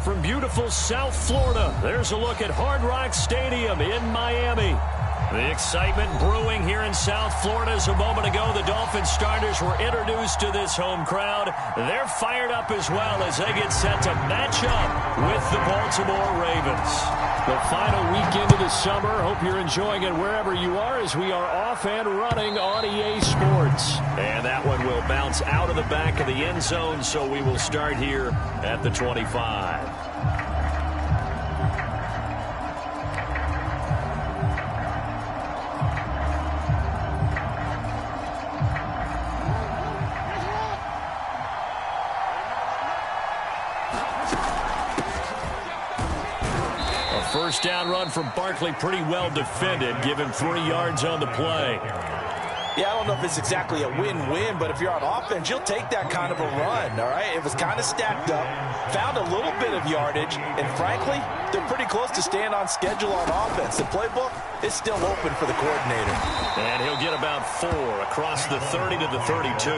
from beautiful South Florida, there's a look at Hard Rock Stadium in Miami. The excitement brewing here in South Florida. As a moment ago, the Dolphin starters were introduced to this home crowd. They're fired up as well as they get set to match up with the Baltimore Ravens. The final weekend of the summer. Hope you're enjoying it wherever you are as we are off and running on EA Sports. And that one will bounce out of the back of the end zone, so we will start here at the 25. First down run from Barkley, pretty well defended. Give him 3 yards on the play. Yeah, I don't know if it's exactly a win-win, but if you're on offense, you'll take that kind of a run, all right? It was kind of stacked up, found a little bit of yardage, and frankly, they're pretty close to staying on schedule on offense. The playbook is still open for the coordinator. And he'll get about 4 across the 30 to the 32.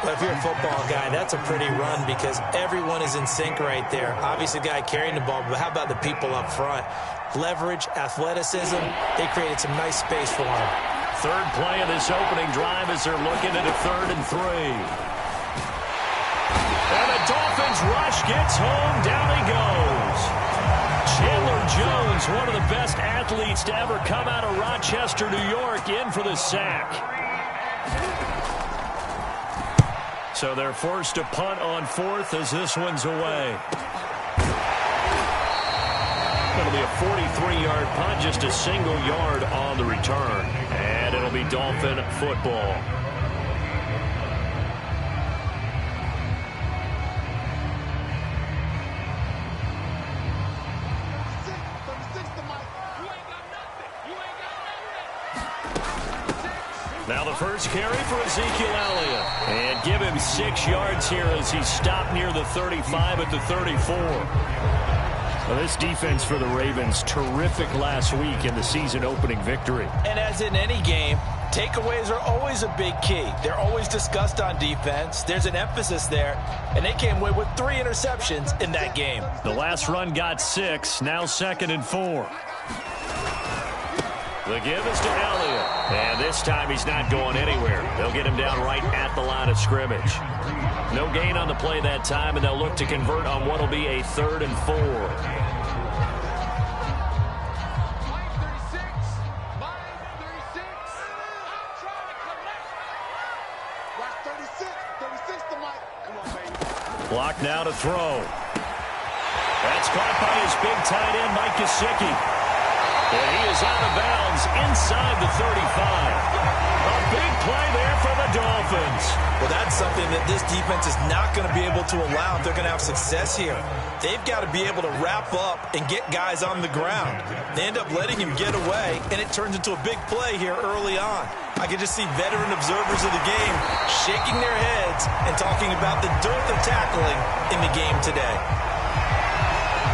But if you're a football guy, that's a pretty run because everyone is in sync right there. Obviously, the guy carrying the ball, but how about the people up front? Leverage, athleticism, they created some nice space for him. Third play of this opening drive as they're looking at a 3rd and 3. And the Dolphins rush gets home. Down he goes. Chandler Jones, one of the best athletes to ever come out of Rochester, New York, in for the sack. So they're forced to punt on 4th as this one's away. It'll be a 43-yard punt, just a single yard on the return. And it'll be Dolphin football. Now the first carry for Ezekiel Elliott. And give him 6 yards here as he stopped near the 35 at the 34. Well, this defense for the Ravens, terrific last week in the season-opening victory. And as in any game, takeaways are always a big key. They're always discussed on defense. There's an emphasis there, and they came away with 3 interceptions in that game. The last run got 6, now 2nd and 4. The give is to Elliott. And this time he's not going anywhere. They'll get him down right at the line of scrimmage. No gain on the play that time, and they'll look to convert on what will be a 3rd and 4. Block now to throw. That's caught by his big tight end, Mike Gesicki. And he is out of bounds inside the 35. A big play there for the Dolphins. Well, that's something that this defense is not going to be able to allow if they're going to have success here. They've got to be able to wrap up and get guys on the ground. They end up letting him get away, and it turns into a big play here early on. I can just see veteran observers of the game shaking their heads and talking about the dearth of tackling in the game today.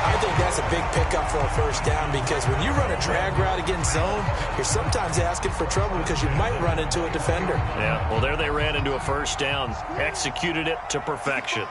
I think that's a big pickup for a first down because when you run a drag route against zone, you're sometimes asking for trouble because you might run into a defender. Yeah, well, there they ran into a first down, executed it to perfection.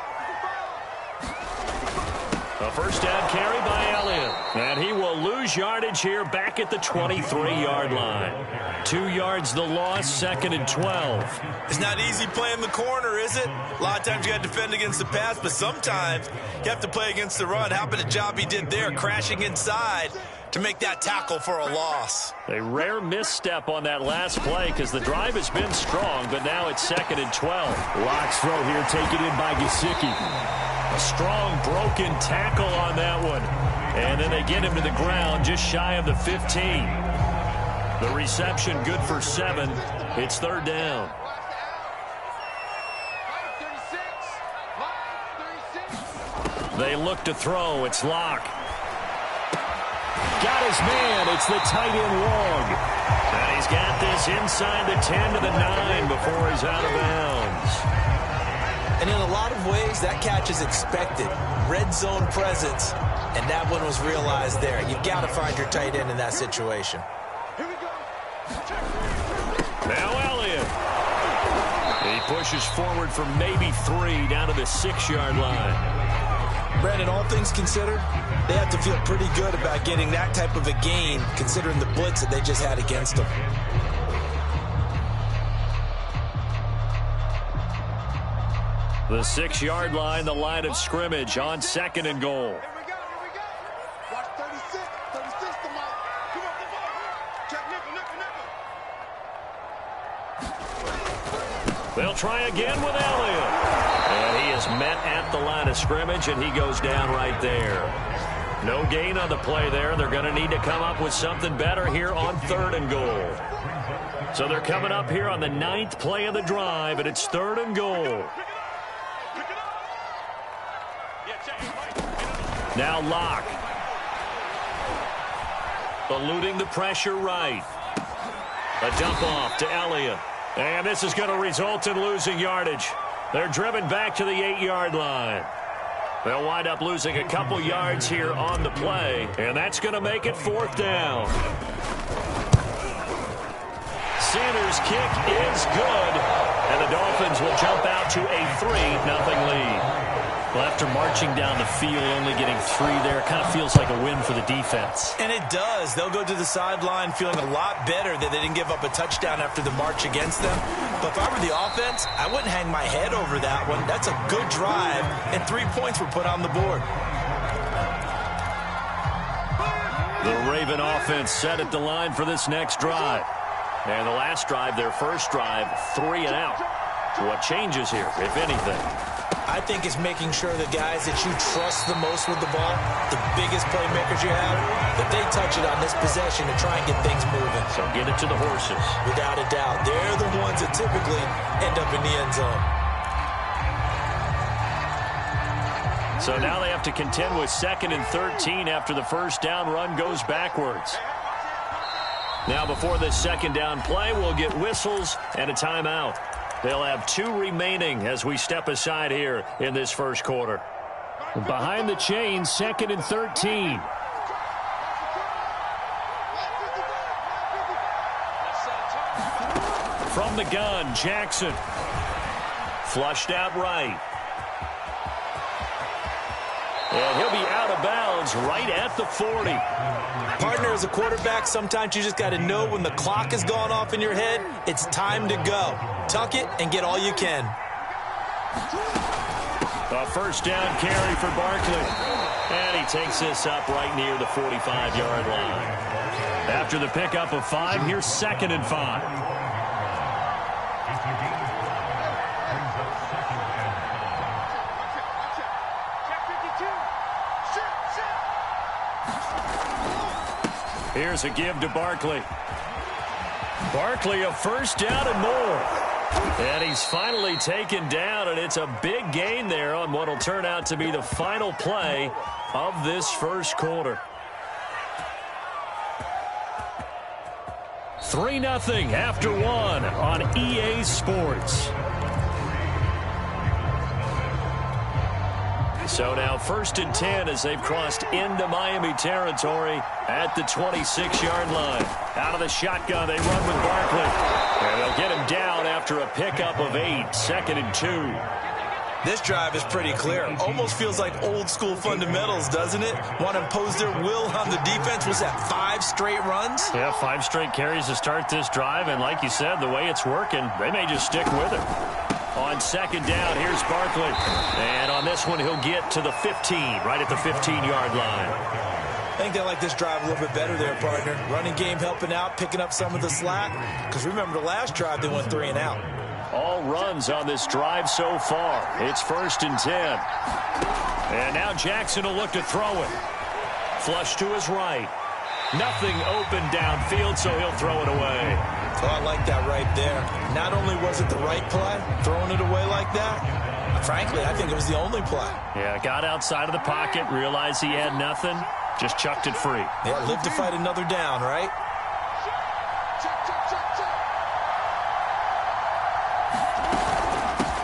A first down carry by Elliott. And he will lose yardage here back at the 23-yard line. 2 yards the loss, 2nd and 12. It's not easy playing the corner, is it? A lot of times you got to defend against the pass, but sometimes you have to play against the run. How about the job he did there, crashing inside to make that tackle for a loss? A rare misstep on that last play because the drive has been strong, but now it's 2nd and 12. Locks throw here, taken in by Gesicki. A strong broken tackle on that one. And then they get him to the ground just shy of the 15. The reception good for 7. It's 3rd down. They look to throw. It's Locke. Got his man. It's the tight end Long. And he's got this inside the 10 to the 9 before he's out of bounds. And in a lot of ways, that catch is expected. Red zone presence, and that one was realized there. You've got to find your tight end in that situation. Now Elliott. He pushes forward for maybe 3 down to the 6-yard line. Brandon, all things considered, they have to feel pretty good about getting that type of a gain, considering the blitz that they just had against them. The 6-yard line, the line of scrimmage on 2nd and goal. Watch 36, the mic. Come on. Check nickel. They'll try again with Elliott. And he is met at the line of scrimmage, and he goes down right there. No gain on the play there. They're going to need to come up with something better here on 3rd and goal. So they're coming up here on the 9th play of the drive, and it's 3rd and goal. Now Locke. Eluding the pressure right. A dump off to Elliott. And this is going to result in losing yardage. They're driven back to the 8-yard line. They'll wind up losing a couple yards here on the play, and that's going to make it 4th down. Sanders' kick is good, and the Dolphins will jump out to a 3-0 lead. Well, after marching down the field, only getting 3 there, it kind of feels like a win for the defense. And it does. They'll go to the sideline feeling a lot better that they didn't give up a touchdown after the march against them. But if I were the offense, I wouldn't hang my head over that one. That's a good drive, and 3 points were put on the board. The Raven offense set at the line for this next drive. And the last drive, their first drive, 3 and out. What changes here, if anything? I think it's making sure the guys that you trust the most with the ball, the biggest playmakers you have, that they touch it on this possession to try and get things moving. So get it to the horses. Without a doubt. They're the ones that typically end up in the end zone. So now they have to contend with 2nd and 13 after the first down run goes backwards. Now before this 2nd down play, we'll get whistles and a timeout. They'll have 2 remaining as we step aside here in this first quarter. Behind the chains, 2nd and 13. From the gun, Jackson. Flushed out right. And he'll be out of bounds right at the 40. Partner, as a quarterback, sometimes you just got to know when the clock has gone off in your head, it's time to go. Tuck it and get all you can. A first down carry for Barkley. And he takes this up right near the 45-yard line. After the pickup of 5, here's 2nd and 5. Here's a give to Barkley. Barkley, a first down and more. And he's finally taken down, and it's a big gain there on what will turn out to be the final play of this first quarter. 3-0 after 1 on EA Sports. So now 1st and 10 as they've crossed into Miami territory at the 26-yard line. Out of the shotgun, they run with Barkley. And they'll get him down after a pickup of 8, 2nd and 2. This drive is pretty clear. Almost feels like old school fundamentals, doesn't it? Want to impose their will on the defense. Was that 5 straight runs? Yeah, 5 straight carries to start this drive. And like you said, the way it's working, they may just stick with it. On 2nd down, here's Barkley. And on this one, he'll get to the 15, right at the 15-yard line. I think they like this drive a little bit better there, partner. Running game helping out, picking up some of the slack. Because remember, the last drive, they went 3 and out. All runs on this drive so far. It's 1st and 10. And now Jackson will look to throw it. Flush to his right. Nothing open downfield, so he'll throw it away. Oh, I like that right there. Not only was it the right play, throwing it away like that, frankly, I think it was the only play. Yeah, got outside of the pocket, realized he had nothing, just chucked it free. Yeah, live to fight another down, right?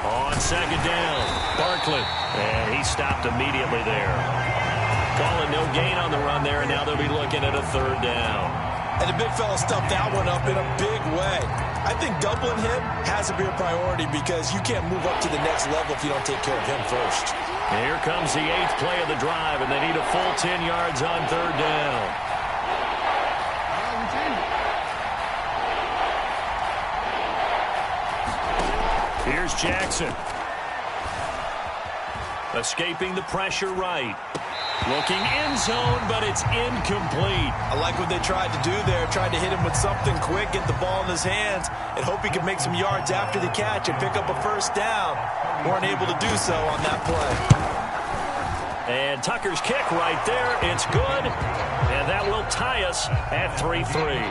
On 2nd down, Barkley. And he stopped immediately there. Calling no gain on the run there, and now they'll be looking at a 3rd down. And the big fella stuffed that one up in a big way. I think doubling him has to be a priority because you can't move up to the next level if you don't take care of him first. Here comes the 8th play of the drive, and they need a full 10 yards on 3rd down. Here's Jackson. Escaping the pressure right. Looking end zone, but it's incomplete. I like what they tried to do there. Tried to hit him with something quick, get the ball in his hands, and hope he could make some yards after the catch and pick up a 1st down. Weren't able to do so on that play. And Tucker's kick right there. It's good, and that will tie us at 3-3.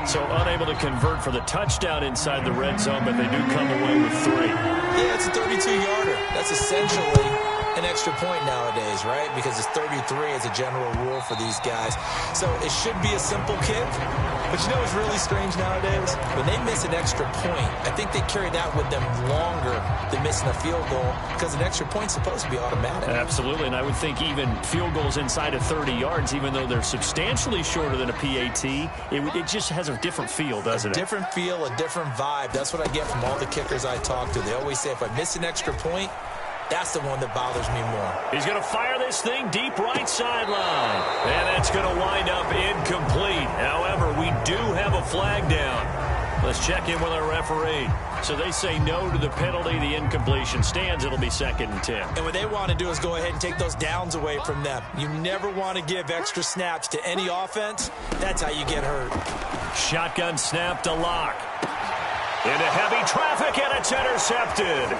So unable to convert for the touchdown inside the red zone, but they do come away with 3. Yeah, it's a 32-yarder. That's essentially an extra point nowadays, right? Because it's 33 as a general rule for these guys. So it should be a simple kick. But you know what's really strange nowadays? When they miss an extra point, I think they carry that with them longer than missing a field goal because an extra point's supposed to be automatic. Absolutely, and I would think even field goals inside of 30 yards, even though they're substantially shorter than a PAT, it just has a different feel, doesn't it? A different feel, a different vibe. That's what I get from all the kickers I talk to. They always say if I miss an extra point, that's the one that bothers me more. He's going to fire this thing deep right sideline. And that's going to wind up incomplete. However, we do have a flag down. Let's check in with our referee. So they say no to the penalty. The incompletion stands. It'll be 2nd and 10. And what they want to do is go ahead and take those downs away from them. You never want to give extra snaps to any offense. That's how you get hurt. Shotgun snap to Locke. Into heavy traffic, and it's intercepted.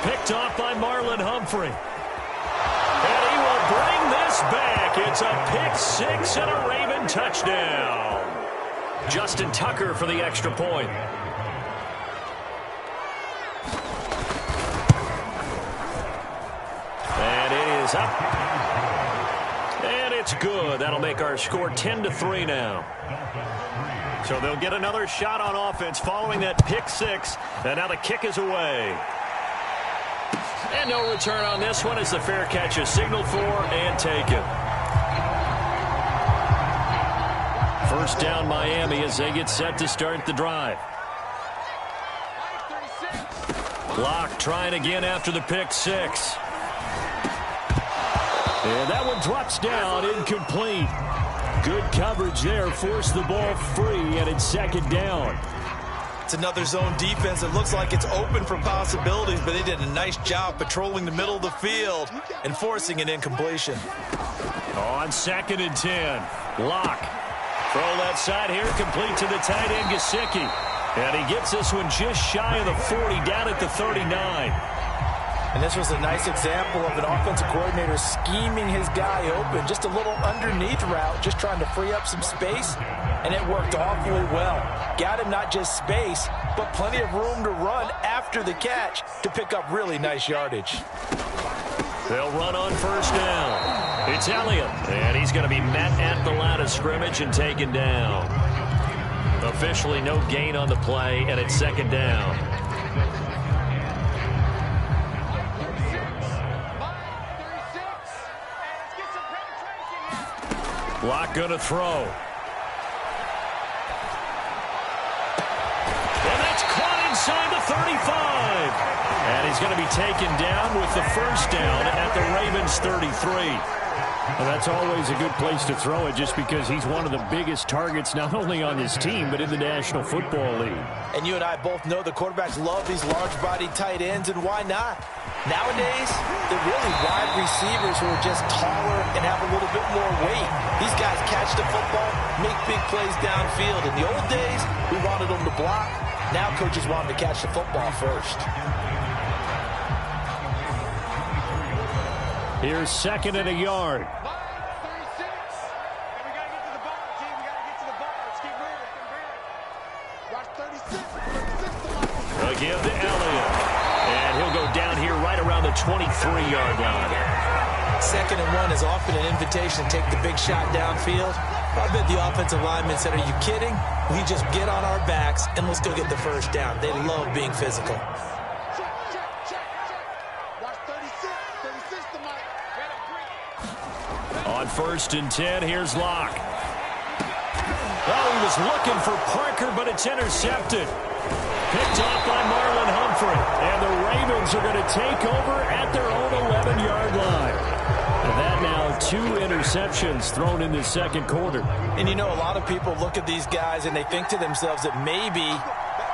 Picked off by Marlon Humphrey. And he will bring this back. It's a pick 6 and a Raven touchdown. Justin Tucker for the extra point. And it is up. And it's good. That'll make our score 10-3 now. So they'll get another shot on offense following that pick 6. And now the kick is away. And no return on this one as the fair catch is signaled for and taken. 1st down Miami as they get set to start the drive. Locke trying again after the pick 6. And that one drops down, incomplete. Good coverage there, forced the ball free, and it's 2nd down. It's another zone defense. It looks like it's open for possibilities, but they did a nice job patrolling the middle of the field and forcing an incompletion. On 2nd and 10, Locke. Throw left side here, complete to the tight end, Gesicki. And he gets this one just shy of the 40, down at the 39. And this was a nice example of an offensive coordinator scheming his guy open. Just a little underneath route, just trying to free up some space. And it worked awfully well. Got him not just space, but plenty of room to run after the catch to pick up really nice yardage. They'll run on 1st down. It's Elliott. And he's going to be met at the line of scrimmage and taken down. Officially no gain on the play, and it's 2nd down. Locke going to throw. And that's caught inside the 35. And he's going to be taken down with the 1st down at the Ravens 33. Well, that's always a good place to throw it just because he's one of the biggest targets not only on his team but in the National Football League. And you and I both know the quarterbacks love these large-bodied tight ends, and why not? Nowadays, they're really wide receivers who are just taller and have a little bit more weight. These guys catch the football, make big plays downfield. In the old days, we wanted them to block. Now coaches want them to catch the football first. Here's 2nd and a yard. Give to Elliott. And he'll go down here right around the 23-yard line. 2nd and 1 is often an invitation to take the big shot downfield. I bet the offensive lineman said, are you kidding? We just get on our backs and let's go get the 1st down. They love being physical. On 1st and 10, here's Locke. Oh, he was looking for Parker, but it's intercepted. Picked off by Marlon Humphrey. And the Ravens Ravens are going to take over at their own 11-yard line. And that now 2 interceptions thrown in the second quarter. And you know, a lot of people look at these guys and they think to themselves that maybe,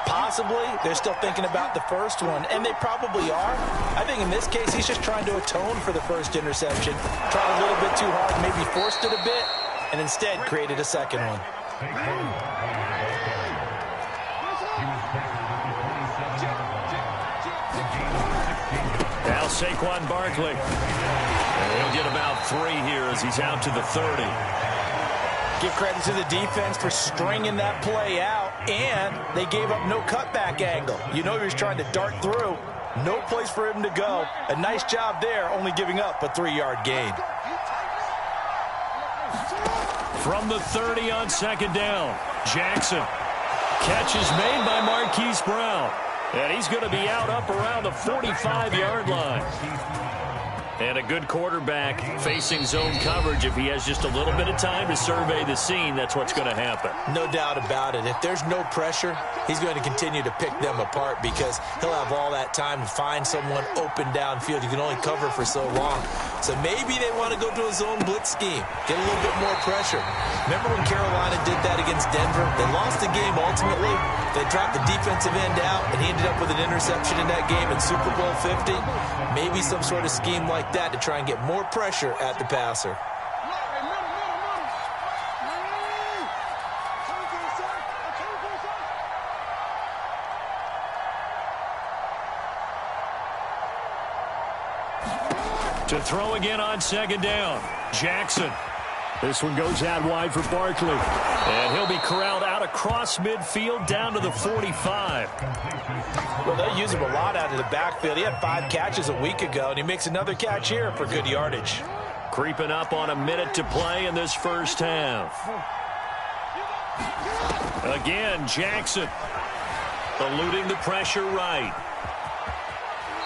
possibly, they're still thinking about the first one. And they probably are. I think in this case, he's just trying to atone for the first interception. Tried a little bit too hard, maybe forced it a bit, and instead created a second one. Now Saquon Barkley. And he'll get about 3 here as he's out to the 30. Give credit to the defense for stringing that play out, and they gave up no cutback angle. You know he was trying to dart through. No place for him to go. A nice job there, only giving up a 3-yard gain. From the 30 on second down, Jackson. Catch is made by Marquise Brown. And he's going to be out up around the 45-yard line. And a good quarterback facing zone coverage. If he has just a little bit of time to survey the scene, that's what's going to happen. No doubt about it. If there's no pressure, he's going to continue to pick them apart because he'll have all that time to find someone open downfield. You can only cover for so long. So maybe they want to go to a zone blitz scheme, get a little bit more pressure. Remember when Carolina did that against Denver? They lost the game ultimately. They dropped the defensive end out, and he ended up with an interception in that game in Super Bowl 50. Maybe some sort of scheme like that to try and get more pressure at the passer. To throw again on second down, Jackson. This one goes out wide for Barkley. And he'll be corralled out across midfield down to the 45. Well, they use him a lot out of the backfield. He had 5 catches a week ago, and he makes another catch here for good yardage. Creeping up on a minute to play in this first half. Again, Jackson. Eluding the pressure right.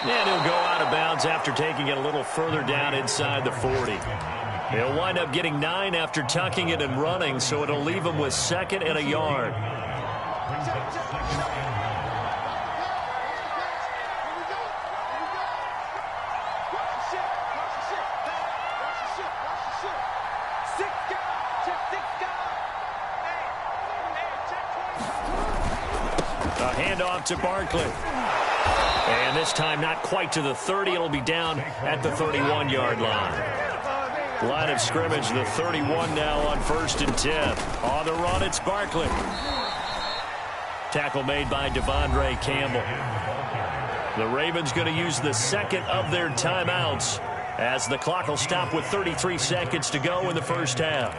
And he'll go out of bounds after taking it a little further down inside the 40. He'll wind up getting 9 after tucking it and running, so it'll leave him with 2nd and a yard. A handoff to Barkley. And this time not quite to the 30. It'll be down at the 31-yard line. Line of scrimmage, the 31 now on 1st and 10. On the run, it's Barkley. Tackle made by Devondre Campbell. The Ravens going to use the 2nd of their timeouts as the clock will stop with 33 seconds to go in the first half.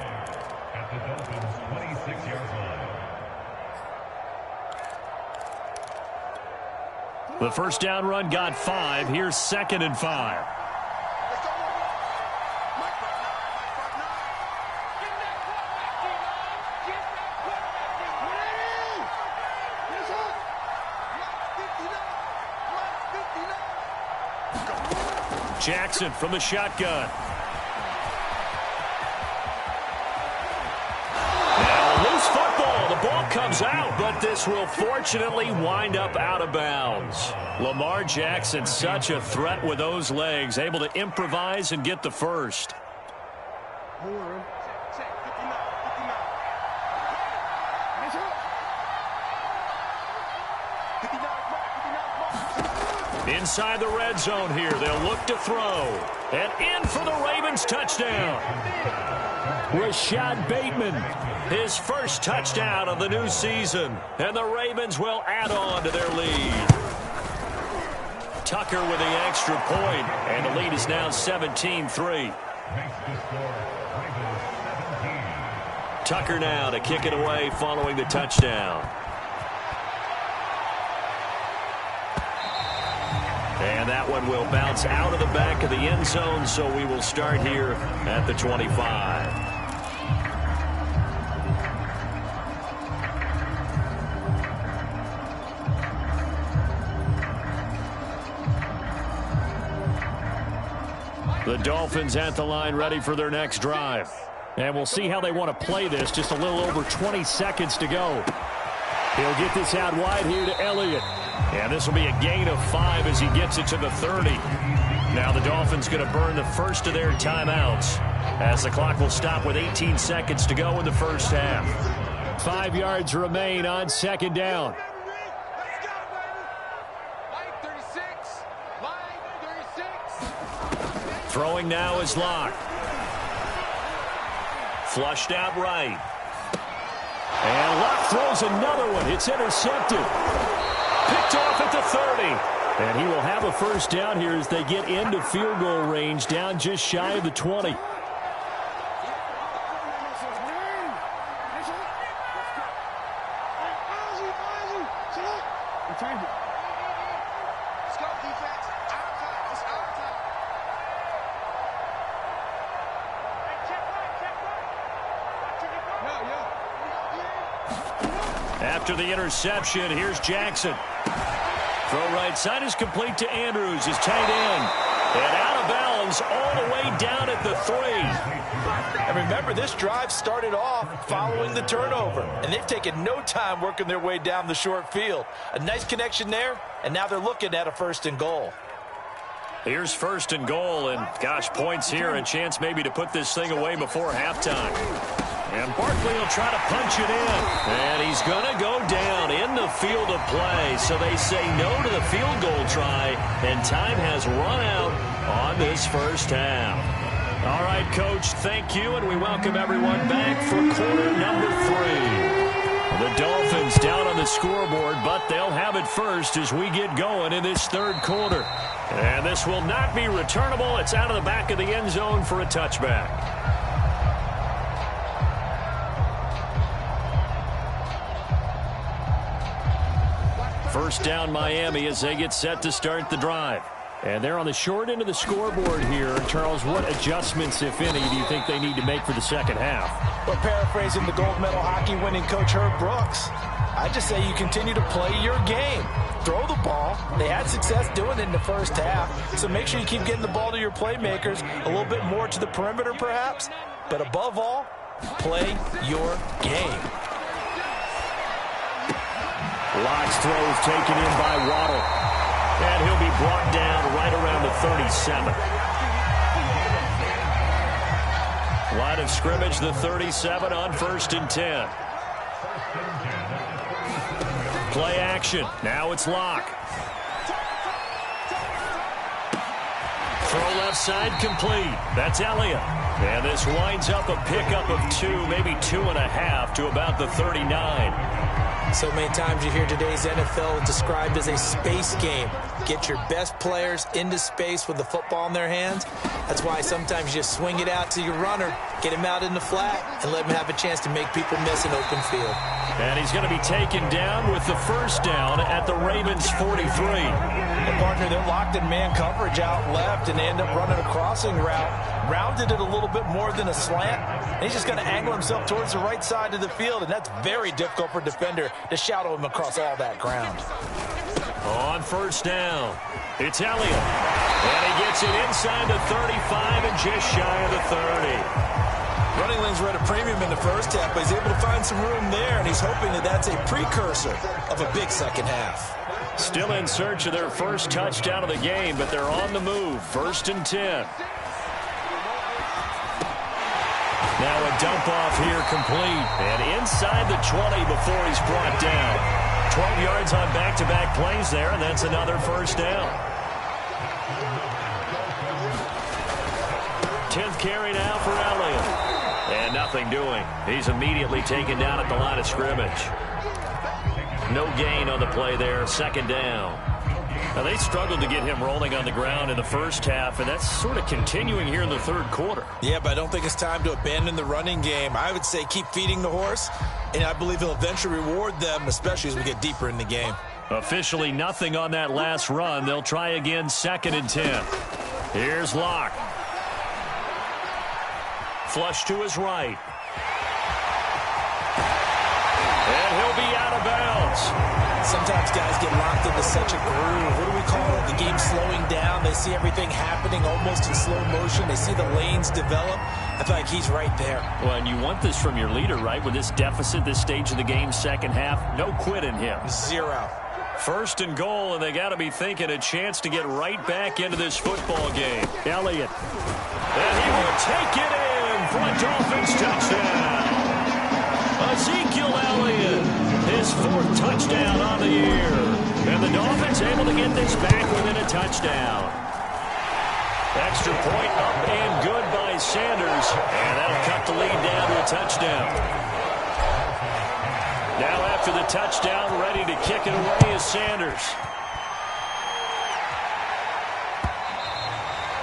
The first down run got 5. Here's 2nd and 5. Jackson from the shotgun. Now loose football. The ball comes out, but this will fortunately wind up out of bounds. Lamar Jackson, such a threat with those legs, able to improvise and get the first. Inside the red zone here, they'll look to throw. And in for the Ravens touchdown. Rashad Bateman, his first touchdown of the new season. And the Ravens will add on to their lead. Tucker with the extra point, and the lead is now 17-3. Tucker now to kick it away following the touchdown. And that one will bounce out of the back of the end zone, so we will start here at the 25. The Dolphins at the line ready for their next drive. And we'll see how they want to play this. Just a little over 20 seconds to go. He'll get this out wide here to Elliott. And this will be a gain of 5 as he gets it to the 30. Now the Dolphins going to burn the first of their timeouts as the clock will stop with 18 seconds to go in the first half. 5 yards remain on second down. Throwing now is Locke. Flushed out right. And Locke throws another one. It's intercepted. Picked off at the 30. And he will have a first down here as they get into field goal range, down just shy of the 20. After the interception, here's Jackson. Throw right side is complete to Andrews, his tight end. And out of bounds all the way down at the 3. And remember, this drive started off following the turnover. And they've taken no time working their way down the short field. A nice connection there, and now they're looking at a 1st and goal. Here's 1st and goal, and gosh, points here. A chance maybe to put this thing away before halftime. And Barkley will try to punch it in. And he's going to go down in the field of play. So they say no to the field goal try. And time has run out on this first half. All right, Coach, thank you. And we welcome everyone back for quarter number 3. The Dolphins down on the scoreboard, but they'll have it first as we get going in this 3rd quarter. And this will not be returnable. It's out of the back of the end zone for a touchback. First down Miami as they get set to start the drive. And they're on the short end of the scoreboard here. Charles, what adjustments, if any, do you think they need to make for the second half? Well, paraphrasing the gold medal hockey winning coach Herb Brooks, I just say you continue to play your game. Throw the ball. They had success doing it in the first half. So make sure you keep getting the ball to your playmakers, a little bit more to the perimeter perhaps. But above all, play your game. Locke's throws taken in by Waddle. And he'll be brought down right around the 37. Line of scrimmage, the 37 on 1st and 10. Play action. Now it's Locke. Throw left side complete. That's Elliott. And this winds up a pickup of 2, maybe 2.5 to about the 39. So many times you hear today's NFL described as a space game. Get your best players into space with the football in their hands. That's why sometimes you just swing it out to your runner, get him out in the flat, and let him have a chance to make people miss an open field. And he's going to be taken down with the first down at the Ravens' 43. And partner, they're locked in man coverage out left, and they end up running a crossing route. Rounded it a little bit more than a slant. And he's just going to angle himself towards the right side of the field, and that's very difficult for a defender to shadow him across all that ground. On first down, it's Elliott. And he gets it inside the 35 and just shy of the 30. Running lanes were at a premium in the first half, but he's able to find some room there, and he's hoping that that's a precursor of a big second half. Still in search of their first touchdown of the game, but they're on the move. 1st and 10. Now a dump off here complete. And inside the 20 before he's brought down. 12 yards on back-to-back plays there, and that's another first down. 10th carry now for Elliott. And nothing doing. He's immediately taken down at the line of scrimmage. No gain on the play there. 2nd down. Now, they struggled to get him rolling on the ground in the first half, and that's sort of continuing here in the 3rd quarter. Yeah, but I don't think it's time to abandon the running game. I would say keep feeding the horse, and I believe he'll eventually reward them, especially as we get deeper in the game. Officially nothing on that last run. They'll try again 2nd and 10. Here's Locke. Flush to his right. And he'll be out of bounds. Sometimes guys get locked into such a groove. What do we call it? The game slowing down. They see everything happening almost in slow motion. They see the lanes develop. I feel like he's right there. Well, and you want this from your leader, right? With this deficit, this stage of the game, second half, no quit in him. 0. First and goal, and they got to be thinking a chance to get right back into this football game. Elliott. And he will take it in for a Dolphins touchdown. Ezekiel Elliott, his 4th touchdown on the year. And the Dolphins able to get this back within a touchdown. Extra point up and good by Sanders. And that'll cut the lead down to a touchdown. Now after the touchdown, ready to kick it away is Sanders.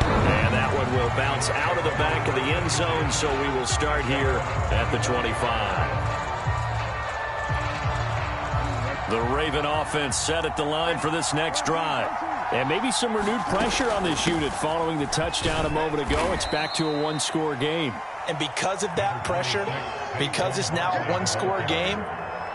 And that one will bounce out of the back of the end zone, so we will start here at the 25. The Raven offense set at the line for this next drive. And maybe some renewed pressure on this unit following the touchdown a moment ago. It's back to a one-score game. And because of that pressure, because it's now a one-score game,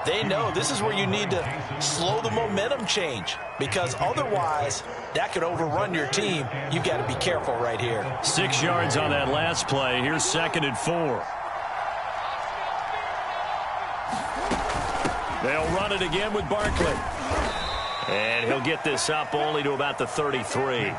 they know this is where you need to slow the momentum change, because otherwise that could overrun your team. You've got to be careful right here. 6 yards on that last play. Here's 2nd and 4. They'll run it again with Barkley. And he'll get this up only to about the 33.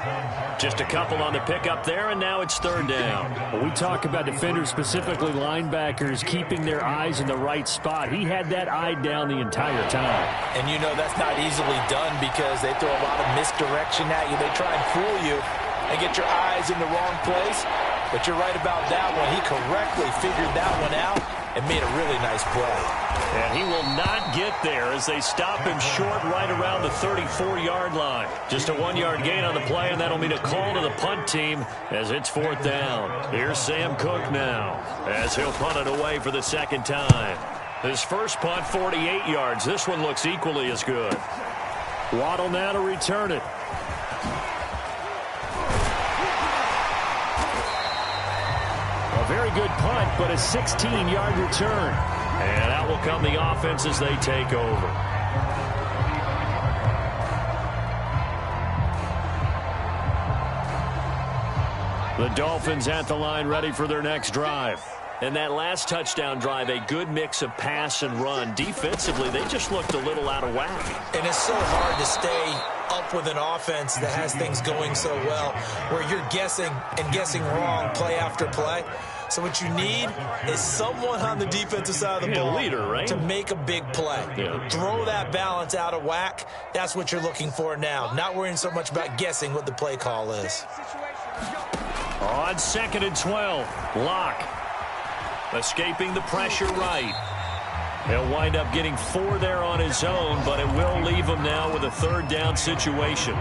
Just a couple on the pickup there, and now it's 3rd down. When we talk about defenders, specifically linebackers, keeping their eyes in the right spot, he had that eye down the entire time. And you know that's not easily done because they throw a lot of misdirection at you. They try and fool you and get your eyes in the wrong place. But you're right about that one. He correctly figured that one out and made a really nice play. And he will not get there as they stop him short right around the 34-yard line. Just a 1-yard gain on the play, and that'll mean a call to the punt team as it's 4th down. Here's Sam Cook now as he'll punt it away for the 2nd time. His first punt, 48 yards. This one looks equally as good. Waddle now to return it. A very good punt, but a 16-yard return. And out will come the offense as they take over. The Dolphins at the line ready for their next drive. And that last touchdown drive, a good mix of pass and run. Defensively, they just looked a little out of whack. And it's so hard to stay up with an offense that has things going so well, where you're guessing and guessing wrong play after play. So what you need is someone on the defensive side of the ball, leader, right? to make a big play. Yeah. Throw that balance out of whack. That's what you're looking for now. Not worrying so much about guessing what the play call is. On 2nd and 12, Locke escaping the pressure right. He'll wind up getting 4 there on his own, but it will leave him now with a 3rd down situation.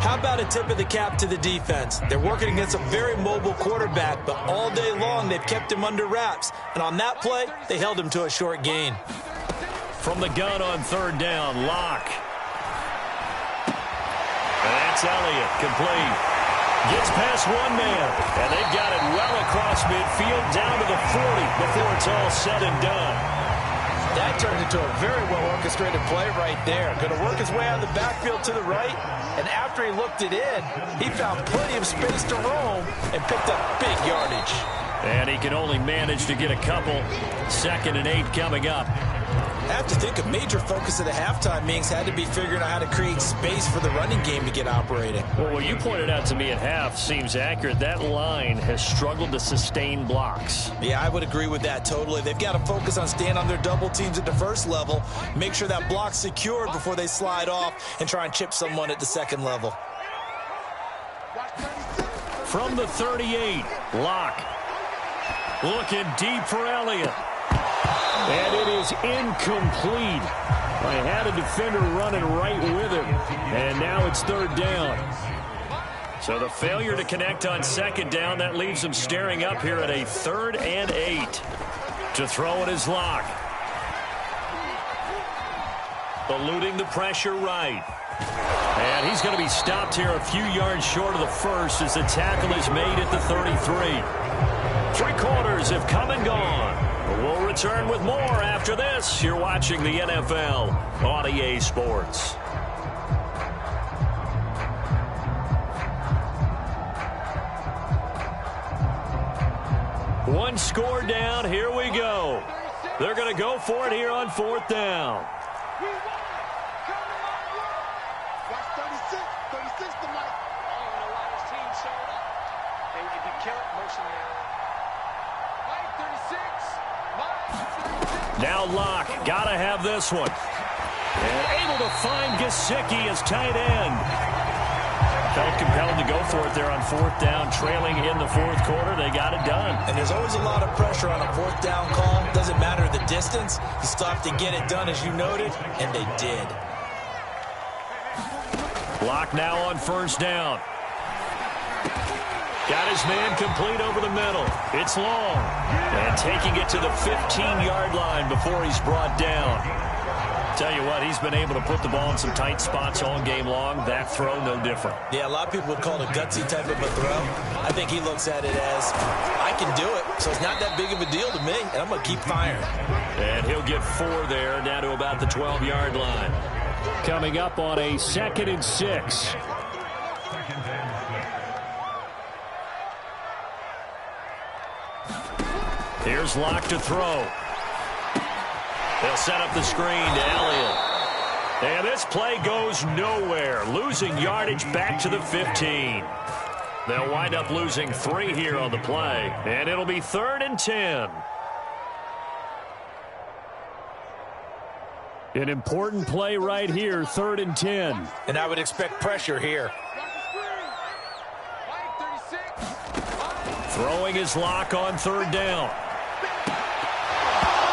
How about a tip of the cap to the defense? They're working against a very mobile quarterback, but all day long they've kept him under wraps. And on that play, they held him to a short gain. From the gun on 3rd down, Locke. And that's Elliott, complete. Gets past one man, and they've got it well across midfield, down to the 40 before it's all said and done. That turned into a very well-orchestrated play right there. Going to work his way out of the backfield to the right, and after he looked it in, he found plenty of space to roam and picked up big yardage. And he can only manage to get a couple. 2nd and 8 coming up. I have to think a major focus of the halftime meetings had to be figuring out how to create space for the running game to get operating. Well, what you pointed out to me at half seems accurate. That line has struggled to sustain blocks. Yeah, I would agree with that totally. They've got to focus on staying on their double teams at the first level, make sure that block's secured before they slide off and try and chip someone at the 2nd level. From the 38, Locke looking deep for Elliott. And it is incomplete. I had a defender running right with him. And now it's 3rd down. So the failure to connect on 2nd down, that leaves them staring up here at a 3rd and 8. To throw it is Locke. Eluding the pressure right. And he's going to be stopped here a few yards short of the first as the tackle is made at the 33. 3 quarters have come and gone. We'll return with more after this. You're watching the NFL on EA Sports. One score down. Here we go. They're going to go for it here on 4th down. Now Locke, gotta have this one. And able to find Gesicki as tight end. Felt compelled to go for it there on fourth down, trailing in the fourth quarter. They got it done. And there's always a lot of pressure on a fourth down call. Doesn't matter the distance. You still have to get it done, as you noted, and they did. Locke now on first down. Got his man complete over the middle. It's long. And taking it to the 15-yard line before he's brought down. Tell you what, he's been able to put the ball in some tight spots all game long. That throw, no different. Yeah, a lot of people would call it a gutsy type of a throw. I think he looks at it as, I can do it, so it's not that big of a deal to me, and I'm going to keep firing. And he'll get 4 there, down to about the 12-yard line. Coming up on a 2nd and 6. Here's Locke to throw. They'll set up the screen to Elliott. And this play goes nowhere. Losing yardage back to the 15. They'll wind up losing 3 here on the play. And it'll be 3rd and 10. An important play right here, 3rd and 10. And I would expect pressure here. Throwing his Locke on 3rd down.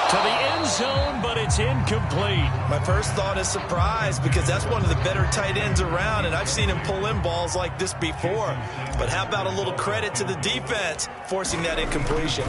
To the end zone, but it's incomplete. My first thought is surprise, because that's one of the better tight ends around, and I've seen him pull in balls like this before. But how about a little credit to the defense forcing that incompletion?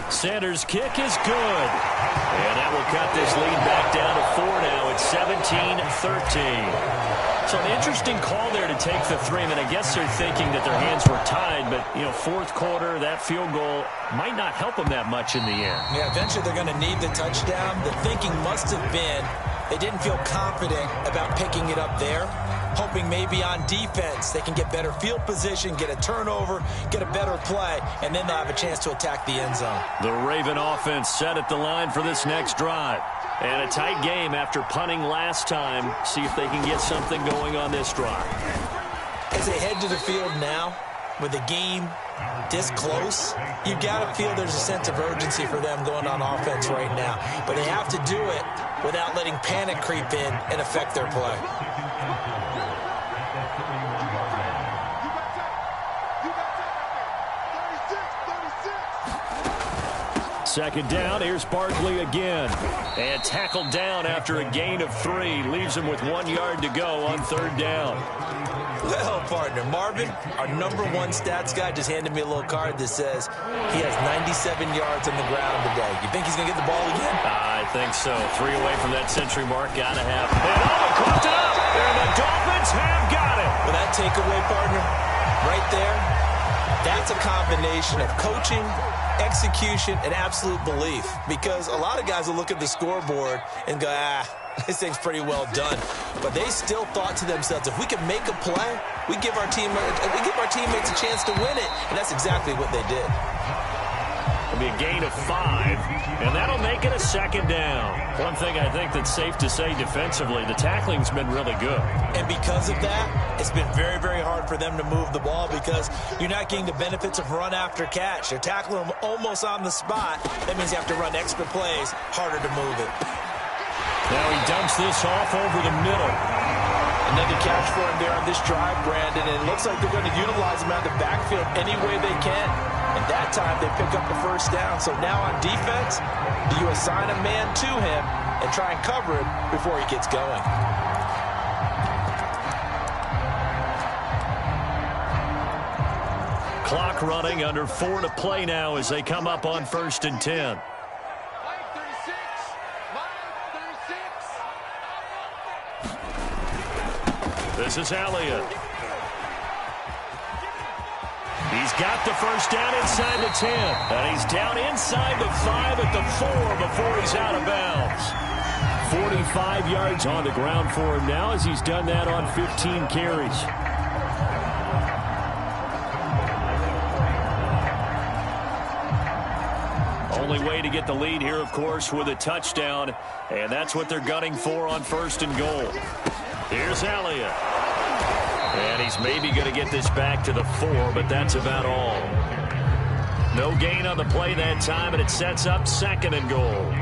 Sanders' kick is good. And that will cut this lead back down to 4 now. It's 17-13. So an interesting call there to take the 3. I mean, I guess they're thinking that their hands were tied, but, you know, fourth quarter, that field goal might not help them that much in the end. Yeah, eventually they're going to need the touchdown. The thinking must have been they didn't feel confident about picking it up there, hoping maybe on defense they can get better field position, get a turnover, get a better play, and then they'll have a chance to attack the end zone. The Raven offense set at the line for this next drive. And a tight game after punting last time. See if they can get something going on this drive. As they head to the field now, with the game this close, you've got to feel there's a sense of urgency for them going on offense right now. But they have to do it without letting panic creep in and affect their play. Second down, here's Barkley again. And tackled down after a gain of 3. Leaves him with 1 yard to go on 3rd down. Well, partner, Marvin, our #1 stats guy, just handed me a little card that says he has 97 yards on the ground today. You think he's going to get the ball again? I think so. 3 away from that century mark. Got to have. And coughed it up. And the Dolphins have got it. Well, that takeaway, partner, right there, that's a combination of coaching, execution, and absolute belief. Because a lot of guys will look at the scoreboard and go, this thing's pretty well done. But they still thought to themselves, if we can make a play, we give our teammates a chance to win it. And that's exactly what they did. It'll be a gain of 5, and that'll make it a 2nd down. One thing I think that's safe to say defensively, the tackling's been really good. And because of that, it's been very, very hard for them to move the ball because you're not getting the benefits of run after catch. They're tackling them almost on the spot. That means you have to run extra plays, harder to move it. Now he dumps this off over the middle. Another catch for him there on this drive, Brandon, and it looks like they're going to utilize him out of the backfield any way they can. And that time they pick up the first down. So now on defense, do you assign a man to him and try and cover him before he gets going? Clock running, under 4 to play now as they come up on 1st and 10. This is Elliott. He's got the first down inside the 10. And he's down inside the 5 at the 4 before he's out of bounds. 45 yards on the ground for him now as he's done that on 15 carries. Only way to get the lead here, of course, with a touchdown. And that's what they're gunning for on 1st and goal. Here's Elliott. And he's maybe going to get this back to the 4, but that's about all. No gain on the play that time, and it sets up 2nd and goal.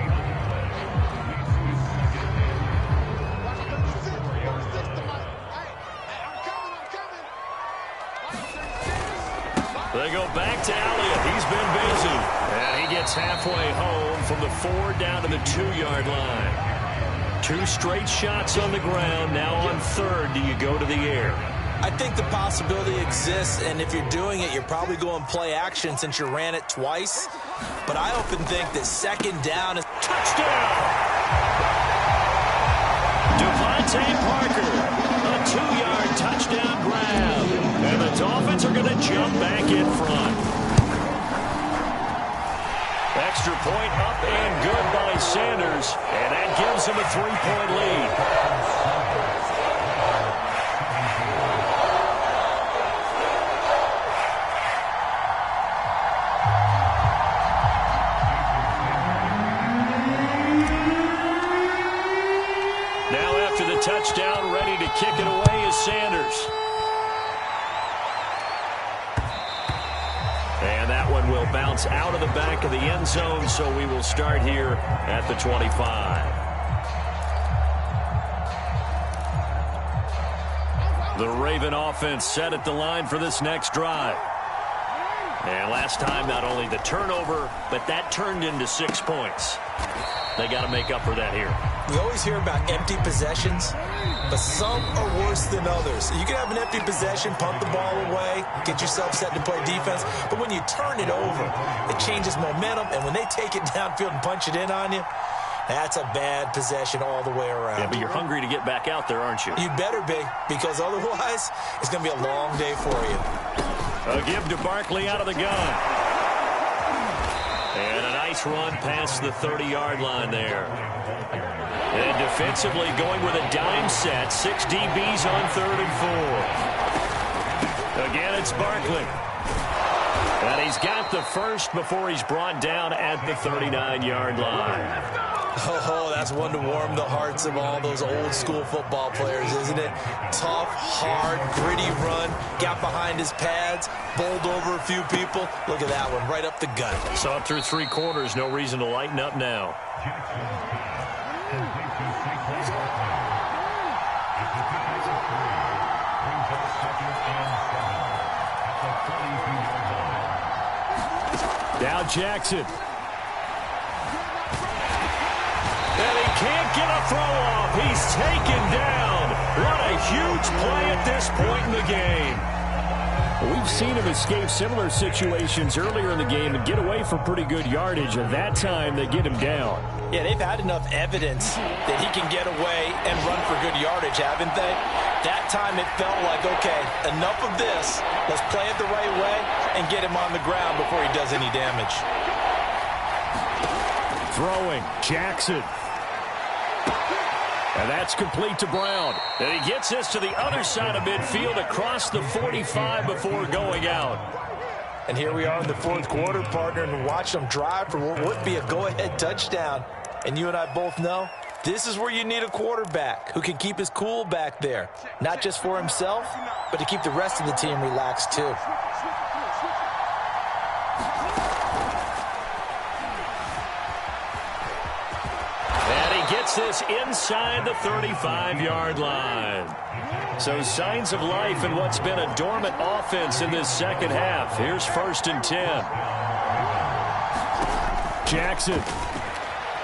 They go back to Elliott. He's been busy. And he gets halfway home from the 4 down to the 2-yard line. 2 straight shots on the ground. Now on 3rd, do you go to the air? I think the possibility exists, and if you're doing it, you're probably going play action since you ran it twice. But I often think that 2nd down is... Touchdown! Devontae Parker, a 2-yard touchdown grab. And the Dolphins are going to jump back in front. Extra point up and good by Sanders, and that gives him a 3-point lead. Touchdown, ready to kick it away is Sanders. And that one will bounce out of the back of the end zone, so we will start here at the 25. The Raven offense set at the line for this next drive. And last time, not only the turnover, but that turned into 6 points. They got to make up for that here. We always hear about empty possessions, but some are worse than others. You can have an empty possession, punt the ball away, get yourself set to play defense, but when you turn it over, it changes momentum, and when they take it downfield and punch it in on you, that's a bad possession all the way around. Yeah, but you're hungry to get back out there, aren't you? You better be, because otherwise, it's going to be a long day for you. A give to Barkley out of the gun. And a nice run past the 30-yard line there. And defensively going with a dime set. 6 DBs on 3rd and 4. Again, it's Barkley. And he's got the first before he's brought down at the 39-yard line. Oh, that's one to warm the hearts of all those old-school football players, isn't it? Tough, hard, gritty run. Got behind his pads, bowled over a few people. Look at that one, right up the gut. So up through 3 quarters, no reason to lighten up now. Now Jackson. And he can't get a throw off. He's taken down. What a huge play at this point in the game. We've seen him escape similar situations earlier in the game and get away for pretty good yardage. And that time they get him down. Yeah, they've had enough evidence that he can get away and run for good yardage, haven't they? That time it felt like, okay, enough of this. Let's play it the right way and get him on the ground before he does any damage. Throwing, Jackson. And that's complete to Brown. And he gets this to the other side of midfield across the 45 before going out. And here we are in the 4th quarter, partner, and watch them drive for what would be a go-ahead touchdown. And you and I both know this is where you need a quarterback who can keep his cool back there. Not just for himself, but to keep the rest of the team relaxed too. Gets this inside the 35-yard line. So signs of life in what's been a dormant offense in this second half. Here's 1st and 10. Jackson.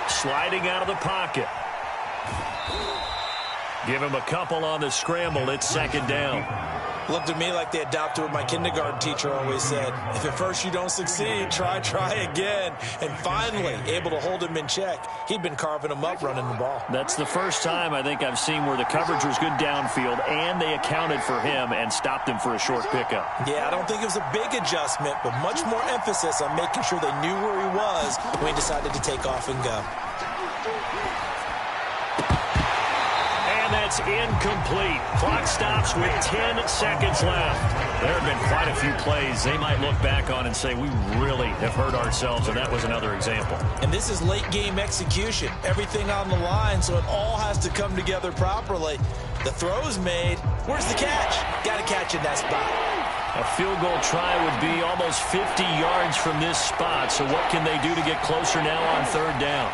Sliding out of the pocket. Give him a couple on the scramble. It's 2nd down. Looked to me like they adopted what my kindergarten teacher always said. If at first you don't succeed, try again. And finally, able to hold him in check. He'd been carving him up running the ball. That's the first time I think I've seen where the coverage was good downfield and they accounted for him and stopped him for a short pickup. Yeah, I don't think it was a big adjustment, but much more emphasis on making sure they knew where he was when he decided to take off and go. That's incomplete. Clock stops with 10 seconds left. There have been quite a few plays they might look back on and say, we really have hurt ourselves, and that was another example. And this is late game execution. Everything on the line, so it all has to come together properly. The throw's made. Where's the catch? Got to catch in that spot. A field goal try would be almost 50 yards from this spot. So what can they do to get closer now on third down?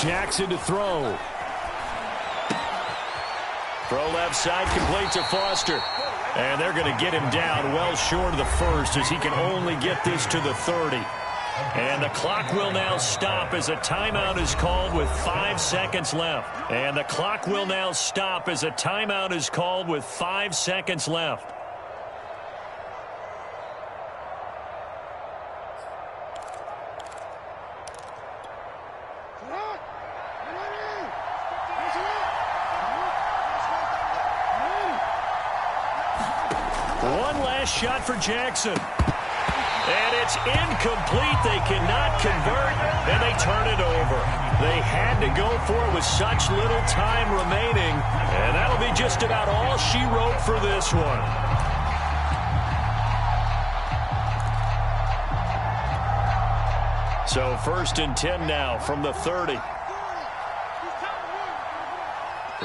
Jackson to throw. Throw left side, complete to Foster. And they're going to get him down well short of the first as he can only get this to the 30. And the clock will now stop as a timeout is called with 5 seconds left. And the clock will now stop as a timeout is called with 5 seconds left. One last shot for Jackson. And it's incomplete. They cannot convert, and they turn it over. They had to go for it with such little time remaining, and that'll be just about all she wrote for this one. So 1st and 10 now from the 30.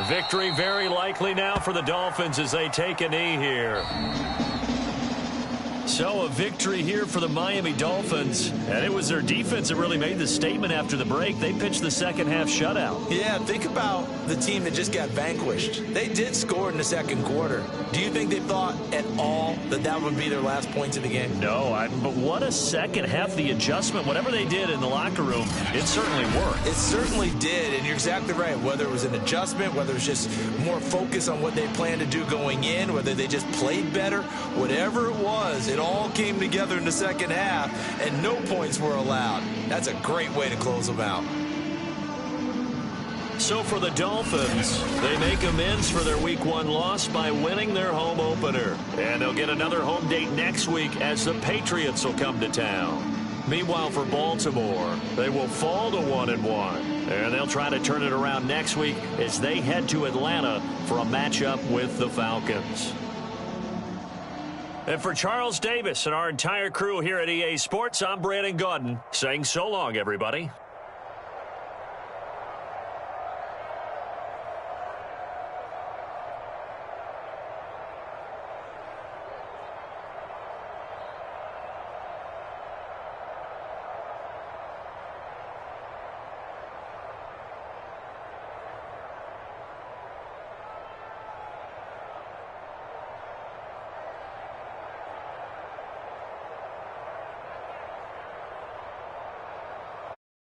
Victory very likely now for the Dolphins as they take a knee here. So a victory here for the Miami Dolphins. And it was their defense that really made the statement after the break. They pitched the second half shutout. Yeah, think about the team that just got vanquished. They did score in the second quarter. Do you think they thought at all that that would be their last points of the game? No, but what a second half. The adjustment, whatever they did in the locker room, it certainly worked. It certainly did, and you're exactly right. Whether it was an adjustment, whether it was just more focus on what they planned to do going in, whether they just played better, whatever it was, it all came together in the second half, and no points were allowed. That's a great way to close them out. So for the Dolphins, they make amends for their Week 1 loss by winning their home opener. And they'll get another home date next week as the Patriots will come to town. Meanwhile, for Baltimore, they will fall to 1-1. And they'll try to turn it around next week as they head to Atlanta for a matchup with the Falcons. And for Charles Davis and our entire crew here at EA Sports, I'm Brandon Gaudin saying so long, everybody.